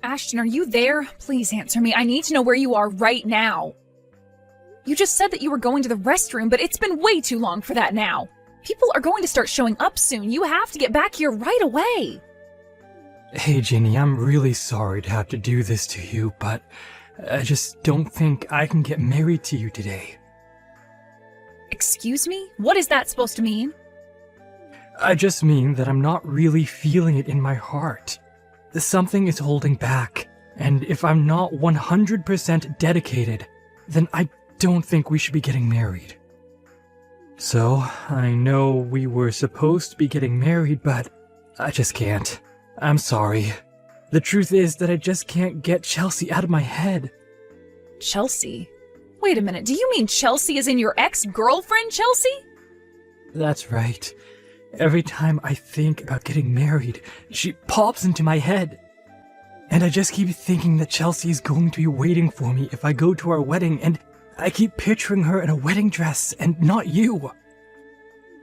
Ashton, are you there? Please answer me. I need to know where you are right now. You just said that you were going to the restroom, but it's been way too long for that now. People are going to start showing up soon. You have to get back here right away. Hey, Ginny, I'm really sorry to have to do this to you, but I just don't think I can get married to you today. Excuse me? What is that supposed to mean? I just mean that I'm not really feeling it in my heart. Something is holding back, and if I'm not 100% dedicated, then I don't think we should be getting married. So, I know we were supposed to be getting married, but I just can't. I'm sorry. The truth is that I just can't get Chelsea out of my head. Chelsea? Wait a minute, do you mean Chelsea is in your ex-girlfriend, Chelsea? That's right. Every time I think about getting married, she pops into my head. And I just keep thinking that Chelsea is going to be waiting for me if I go to our wedding, and I keep picturing her in a wedding dress and not you.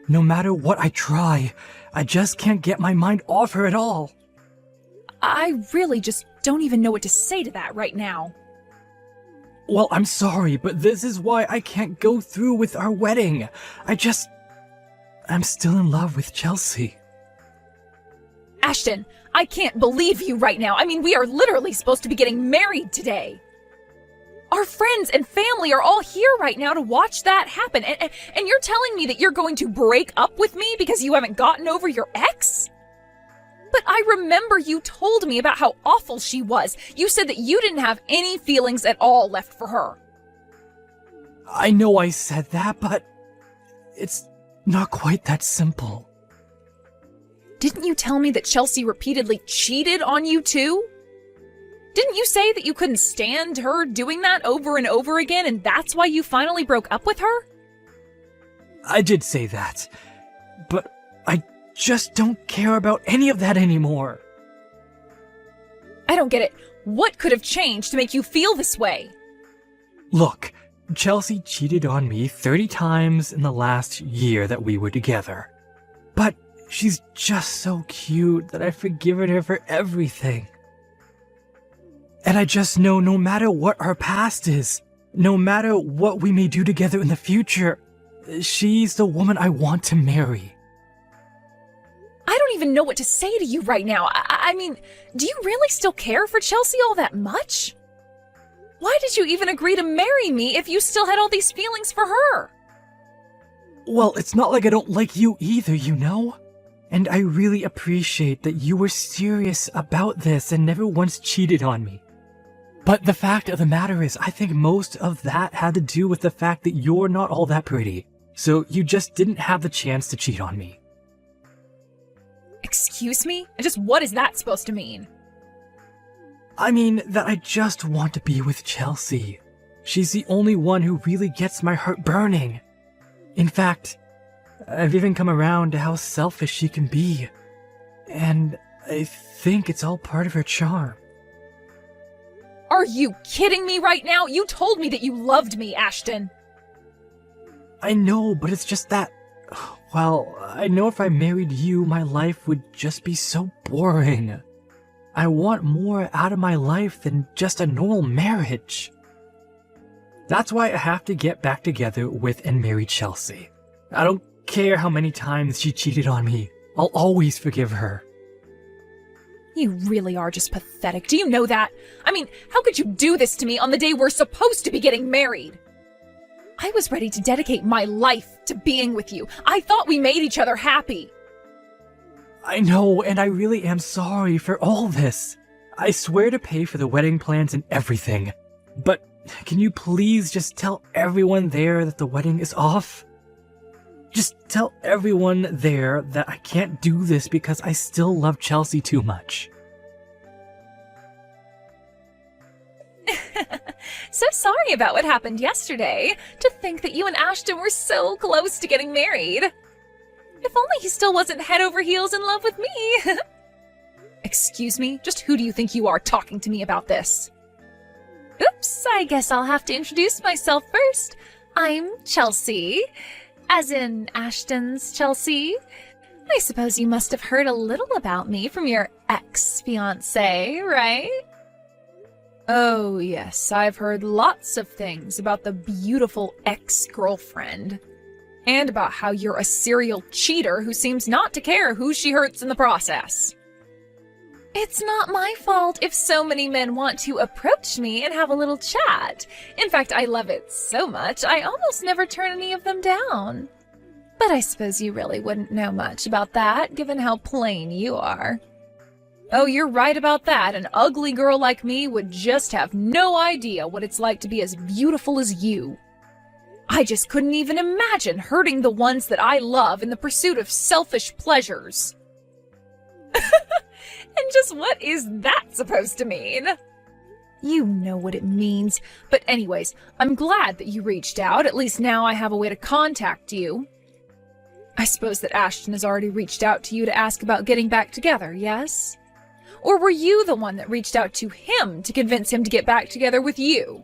No matter what I try, I just can't get my mind off her at all. I really just don't even know what to say to that right now. Well, I'm sorry, but this is why I can't go through with our wedding. I'm still in love with Chelsea. Ashton, I can't believe you right now. I mean, we are literally supposed to be getting married today. Our friends and family are all here right now to watch that happen. And you're telling me that you're going to break up with me because you haven't gotten over your ex? But I remember you told me about how awful she was. You said that you didn't have any feelings at all left for her. I know I said that, but it's not quite that simple. Didn't you tell me that Chelsea repeatedly cheated on you too? Didn't you say that you couldn't stand her doing that over and over again, and that's why you finally broke up with her? I did say that, but I just don't care about any of that anymore. I don't get it. What could have changed to make you feel this way? Look, Chelsea cheated on me 30 times in the last year that we were together. But she's just so cute that I've forgiven her for everything. And I just know no matter what our past is, no matter what we may do together in the future, she's the woman I want to marry. I don't even know what to say to you right now. I mean, do you really still care for Chelsea all that much? Why did you even agree to marry me if you still had all these feelings for her? Well, it's not like I don't like you either, you know? And I really appreciate that you were serious about this and never once cheated on me. But the fact of the matter is, I think most of that had to do with the fact that you're not all that pretty. So you just didn't have the chance to cheat on me. Excuse me? Just what is that supposed to mean? I mean that I just want to be with Chelsea. She's the only one who really gets my heart burning. In fact, I've even come around to how selfish she can be. And I think it's all part of her charm. Are you kidding me right now? You told me that you loved me, Ashton. I know, but it's just that... Well, I know if I married you, my life would just be so boring. I want more out of my life than just a normal marriage. That's why I have to get back together with and marry Chelsea. I don't care how many times she cheated on me. I'll always forgive her. You really are just pathetic. Do you know that? I mean, how could you do this to me on the day we're supposed to be getting married? I was ready to dedicate my life to being with you. I thought we made each other happy. I know, and I really am sorry for all this. I swear to pay for the wedding plans and everything. But can you please just tell everyone there that the wedding is off? Just tell everyone there that I can't do this because I still love Chelsea too much. So sorry about what happened yesterday. To think that you and Ashton were so close to getting married. If only he still wasn't head over heels in love with me. Excuse me? Just who do you think you are talking to me about this? Oops, I guess I'll have to introduce myself first. I'm Chelsea. As in Ashton's Chelsea. I suppose you must have heard a little about me from your ex-fiancé, right? Oh, yes, I've heard lots of things about the beautiful ex-girlfriend. And about how you're a serial cheater who seems not to care who she hurts in the process. It's not my fault if so many men want to approach me and have a little chat. In fact, I love it so much, I almost never turn any of them down. But I suppose you really wouldn't know much about that, given how plain you are. Oh, you're right about that. An ugly girl like me would just have no idea what it's like to be as beautiful as you. I just couldn't even imagine hurting the ones that I love in the pursuit of selfish pleasures. And just what is that supposed to mean? You know what it means. But anyways, I'm glad that you reached out. At least now I have a way to contact you. I suppose that Ashton has already reached out to you to ask about getting back together, yes? Or were you the one that reached out to him to convince him to get back together with you?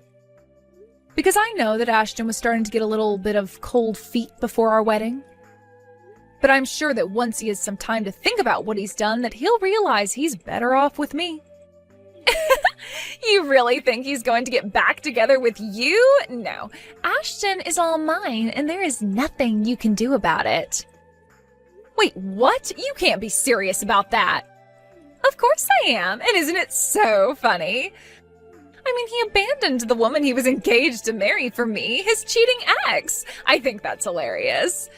Because I know that Ashton was starting to get a little bit of cold feet before our wedding. But I'm sure that once he has some time to think about what he's done, that he'll realize he's better off with me. You really think he's going to get back together with you? No. Ashton is all mine, and there is nothing you can do about it. Wait, what? You can't be serious about that. Of course I am, and isn't it so funny? I mean, he abandoned the woman he was engaged to marry for me, his cheating ex. I think that's hilarious.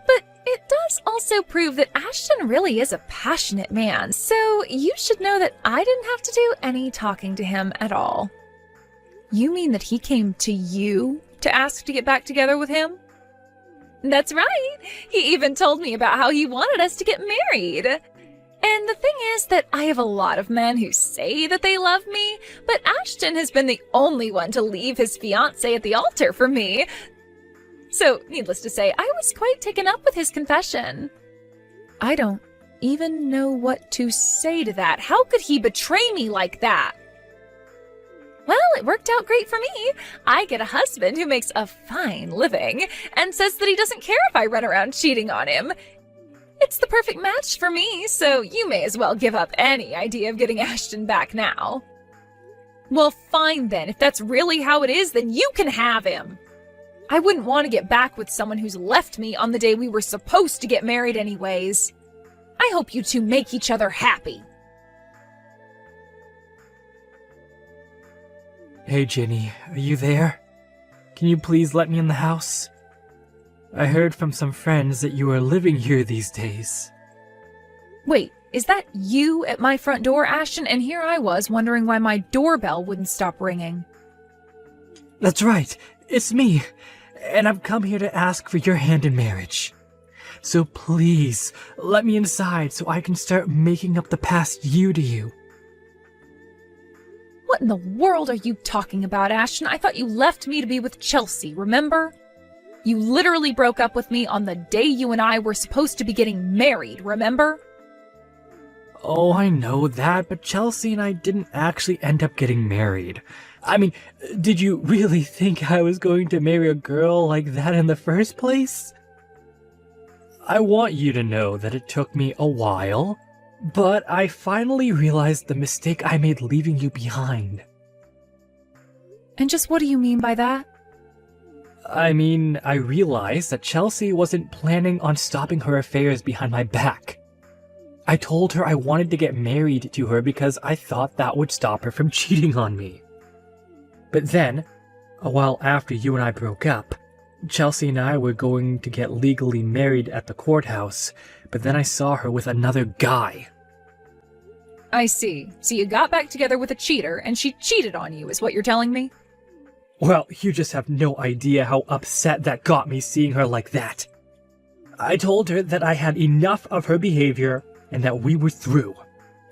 But it does also prove that Ashton really is a passionate man, so you should know that I didn't have to do any talking to him at all. You mean that he came to you to ask to get back together with him? That's right. He even told me about how he wanted us to get married. And the thing is that I have a lot of men who say that they love me, but Ashton has been the only one to leave his fiancé at the altar for me. So, needless to say, I was quite taken up with his confession. I don't even know what to say to that. How could he betray me like that? Well, it worked out great for me. I get a husband who makes a fine living and says that he doesn't care if I run around cheating on him. It's the perfect match for me, so you may as well give up any idea of getting Ashton back now. Well, fine then. If that's really how it is, then you can have him. I wouldn't want to get back with someone who's left me on the day we were supposed to get married anyways. I hope you two make each other happy. Hey, Jenny, are you there? Can you please let me in the house? I heard from some friends that you are living here these days. Wait, is that you at my front door, Ashton? And here I was wondering why my doorbell wouldn't stop ringing. That's right, it's me. And I've come here to ask for your hand in marriage. So please, let me inside so I can start making up the past year to you. What in the world are you talking about, Ashton? I thought you left me to be with Chelsea, remember? You literally broke up with me on the day you and I were supposed to be getting married, remember? Oh, I know that, but Chelsea and I didn't actually end up getting married. I mean, did you really think I was going to marry a girl like that in the first place? I want you to know that it took me a while, but I finally realized the mistake I made leaving you behind. And just what do you mean by that? I mean, I realized that Chelsea wasn't planning on stopping her affairs behind my back. I told her I wanted to get married to her because I thought that would stop her from cheating on me. But then, a while after you and I broke up, Chelsea and I were going to get legally married at the courthouse, but then I saw her with another guy. I see. So you got back together with a cheater, and she cheated on you, is what you're telling me? Well, you just have no idea how upset that got me seeing her like that. I told her that I had enough of her behavior and that we were through.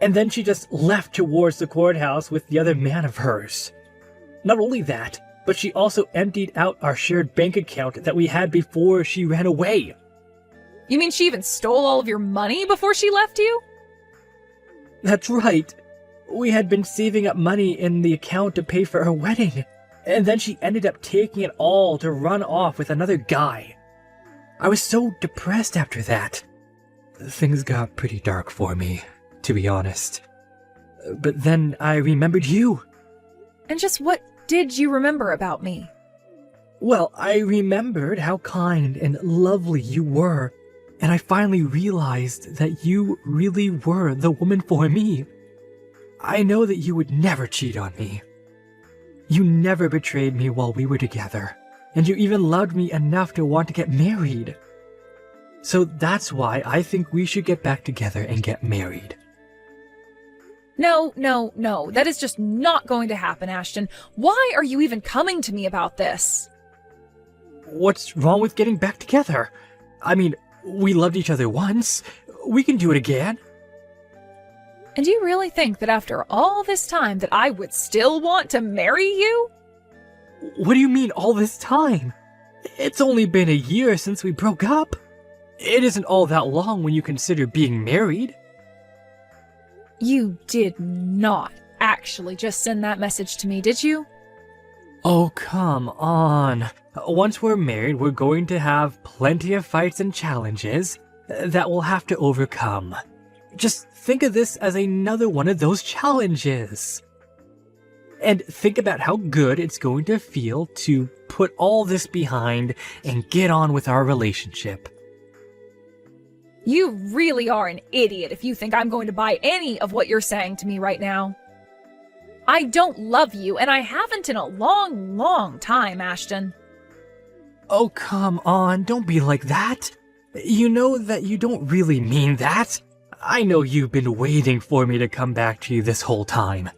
And then she just left towards the courthouse with the other man of hers. Not only that, but she also emptied out our shared bank account that we had before she ran away. You mean she even stole all of your money before she left you? That's right. We had been saving up money in the account to pay for her wedding, and then she ended up taking it all to run off with another guy. I was so depressed after that. Things got pretty dark for me, to be honest. But then I remembered you. And just what did you remember about me? Well, I remembered how kind and lovely you were, and I finally realized that you really were the woman for me. I know that you would never cheat on me. You never betrayed me while we were together, and you even loved me enough to want to get married. So that's why I think we should get back together and get married. No, that is just not going to happen, Ashton. Why are you even coming to me about this? What's wrong with getting back together? I mean, we loved each other once. We can do it again. And you really think that after all this time that I would still want to marry you? What do you mean all this time? It's only been a year since we broke up. It isn't all that long when you consider being married. You did not actually just send that message to me, did you? Oh, come on. Once we're married, we're going to have plenty of fights and challenges that we'll have to overcome. Just think of this as another one of those challenges. And think about how good it's going to feel to put all this behind and get on with our relationship. You really are an idiot if you think I'm going to buy any of what you're saying to me right now. I don't love you, and I haven't in a long, long time, Ashton. Oh, come on, don't be like that. You know that you don't really mean that. I know you've been waiting for me to come back to you this whole time.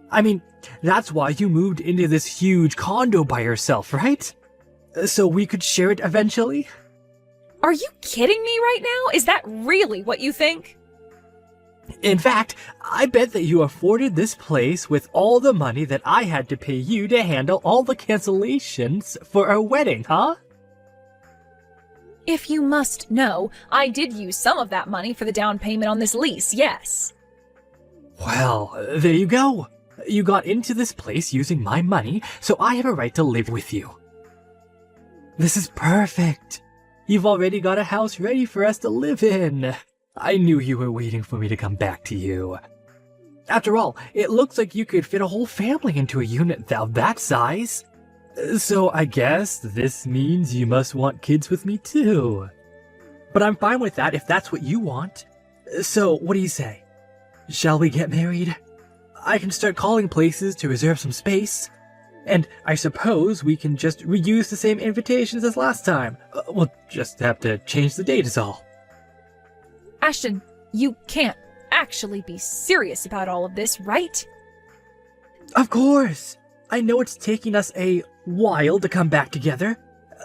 I mean, that's why you moved into this huge condo by yourself, right? So we could share it eventually? Are you kidding me right now? Is that really what you think? In fact, I bet that you afforded this place with all the money that I had to pay you to handle all the cancellations for our wedding, huh? If you must know, I did use some of that money for the down payment on this lease, yes. Well, there you go. You got into this place using my money, so I have a right to live with you. This is perfect. You've already got a house ready for us to live in. I knew you were waiting for me to come back to you. After all, it looks like you could fit a whole family into a unit of that size. So I guess this means you must want kids with me too. But I'm fine with that if that's what you want. So what do you say? Shall we get married? I can start calling places to reserve some space. And I suppose we can just reuse the same invitations as last time. We'll just have to change the date is all. Ashton, you can't actually be serious about all of this, right? Of course! I know it's taking us a while to come back together,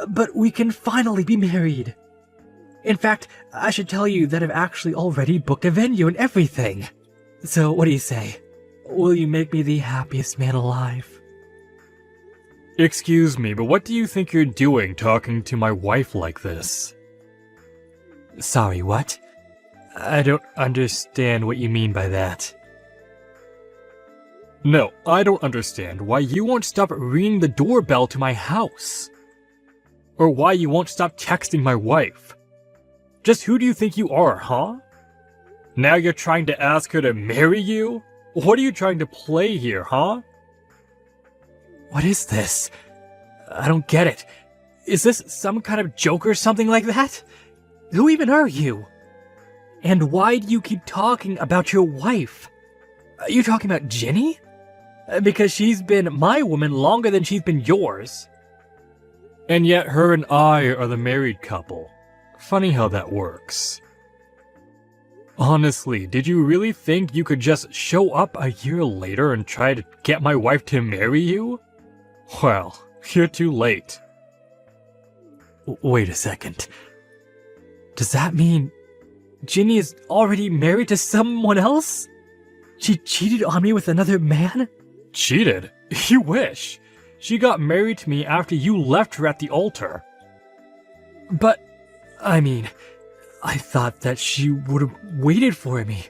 but we can finally be married. In fact, I should tell you that I've actually already booked a venue and everything. So what do you say? Will you make me the happiest man alive? Excuse me, but what do you think you're doing talking to my wife like this? Sorry, what? I don't understand what you mean by that. No, I don't understand why you won't stop ringing the doorbell to my house. Or why you won't stop texting my wife. Just who do you think you are, huh? Now you're trying to ask her to marry you? What are you trying to play here, huh? What is this? I don't get it. Is this some kind of joke or something like that? Who even are you? And why do you keep talking about your wife? Are you talking about Ginny? Because she's been my woman longer than she's been yours. And yet her and I are the married couple. Funny how that works. Honestly, did you really think you could just show up a year later and try to get my wife to marry you? Well, you're too late. Wait a second. Does that mean Ginny is already married to someone else? She cheated on me with another man? Cheated? You wish. She got married to me after you left her at the altar. But, I mean, I thought that she would have waited for me.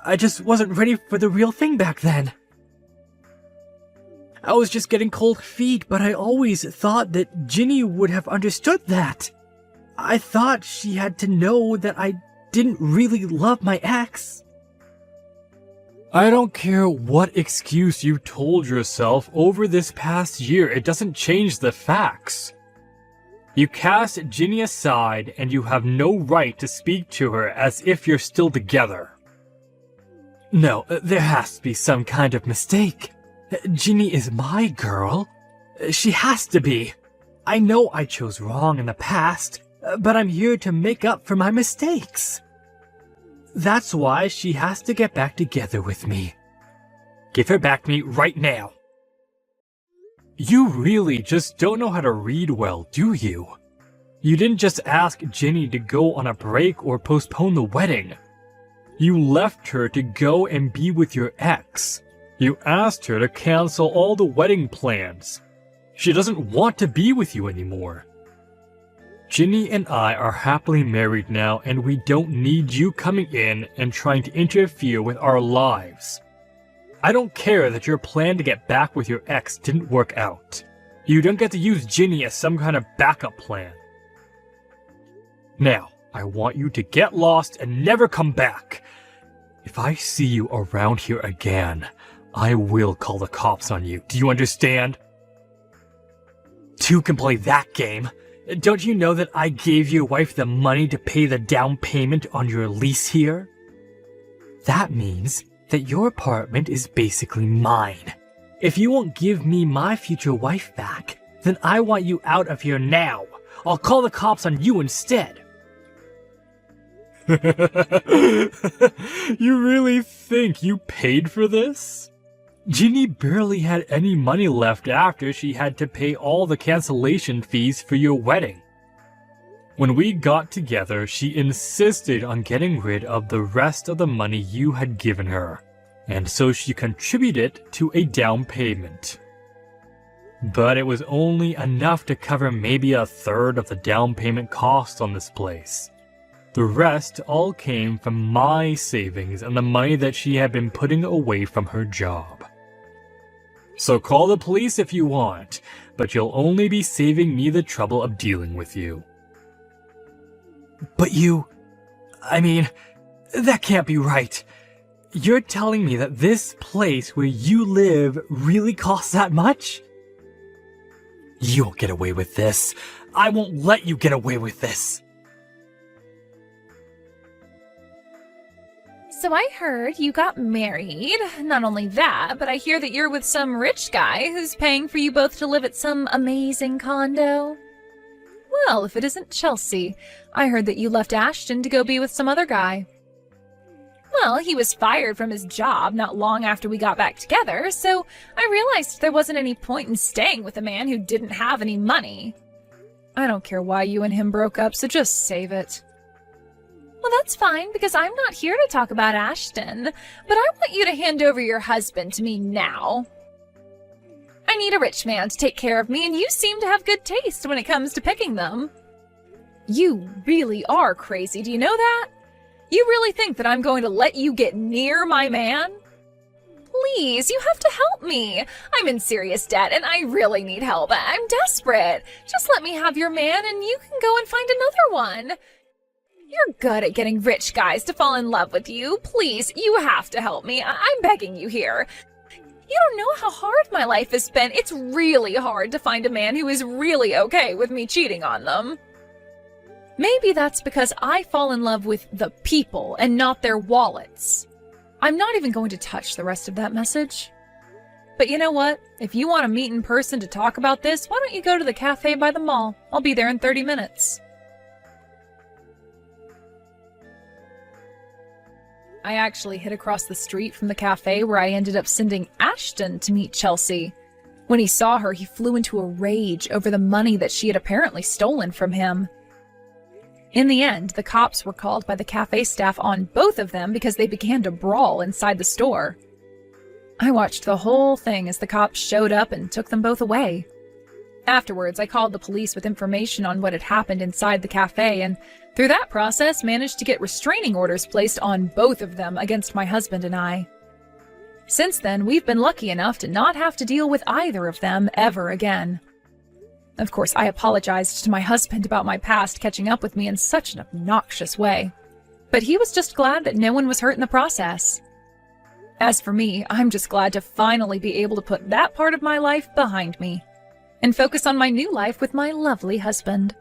I just wasn't ready for the real thing back then. I was just getting cold feet, but I always thought that Ginny would have understood that. I thought she had to know that I didn't really love my ex. I don't care what excuse you told yourself over this past year, it doesn't change the facts. You cast Ginny aside and you have no right to speak to her as if you're still together. No, there has to be some kind of mistake. Ginny is my girl. She has to be. I know I chose wrong in the past, but I'm here to make up for my mistakes. That's why she has to get back together with me. Give her back to me right now. You really just don't know how to read well, do you? You didn't just ask Ginny to go on a break or postpone the wedding. You left her to go and be with your ex. You asked her to cancel all the wedding plans. She doesn't want to be with you anymore. Ginny and I are happily married now, and we don't need you coming in and trying to interfere with our lives. I don't care that your plan to get back with your ex didn't work out. You don't get to use Ginny as some kind of backup plan. Now, I want you to get lost and never come back. If I see you around here again, I will call the cops on you. Do you understand? Two can play that game. Don't you know that I gave your wife the money to pay the down payment on your lease here? That means that your apartment is basically mine. If you won't give me my future wife back, then I want you out of here now. I'll call the cops on you instead. You really think you paid for this? Ginny barely had any money left after she had to pay all the cancellation fees for your wedding. When we got together, she insisted on getting rid of the rest of the money you had given her, and so she contributed to a down payment. But it was only enough to cover maybe a third of the down payment cost on this place. The rest all came from my savings and the money that she had been putting away from her job. So call the police if you want, but you'll only be saving me the trouble of dealing with you. But that can't be right. You're telling me that this place where you live really costs that much? You won't get away with this. I won't let you get away with this. So I heard you got married. Not only that, but I hear that you're with some rich guy who's paying for you both to live at some amazing condo. Well, if it isn't Chelsea, I heard that you left Ashton to go be with some other guy. Well, he was fired from his job not long after we got back together, so I realized there wasn't any point in staying with a man who didn't have any money. I don't care why you and him broke up, so just save it. Well, that's fine, because I'm not here to talk about Ashton, but I want you to hand over your husband to me now. I need a rich man to take care of me, and you seem to have good taste when it comes to picking them. You really are crazy, do you know that? You really think that I'm going to let you get near my man? Please, you have to help me. I'm in serious debt, and I really need help. I'm desperate. Just let me have your man, and you can go and find another one. You're good at getting rich guys to fall in love with you. Please, you have to help me. I'm begging you here. You don't know how hard my life has been. It's really hard to find a man who is really okay with me cheating on them. Maybe that's because I fall in love with the people and not their wallets. I'm not even going to touch the rest of that message. But you know what? If you want to meet in person to talk about this, why don't you go to the cafe by the mall? I'll be there in 30 minutes. I actually hid across the street from the cafe where I ended up sending Ashton to meet Chelsea. When he saw her, he flew into a rage over the money that she had apparently stolen from him. In the end, the cops were called by the cafe staff on both of them because they began to brawl inside the store. I watched the whole thing as the cops showed up and took them both away. Afterwards, I called the police with information on what had happened inside the cafe, and through that process managed to get restraining orders placed on both of them against my husband and I. Since then, we've been lucky enough to not have to deal with either of them ever again. Of course, I apologized to my husband about my past catching up with me in such an obnoxious way, but he was just glad that no one was hurt in the process. As for me, I'm just glad to finally be able to put that part of my life behind me and focus on my new life with my lovely husband.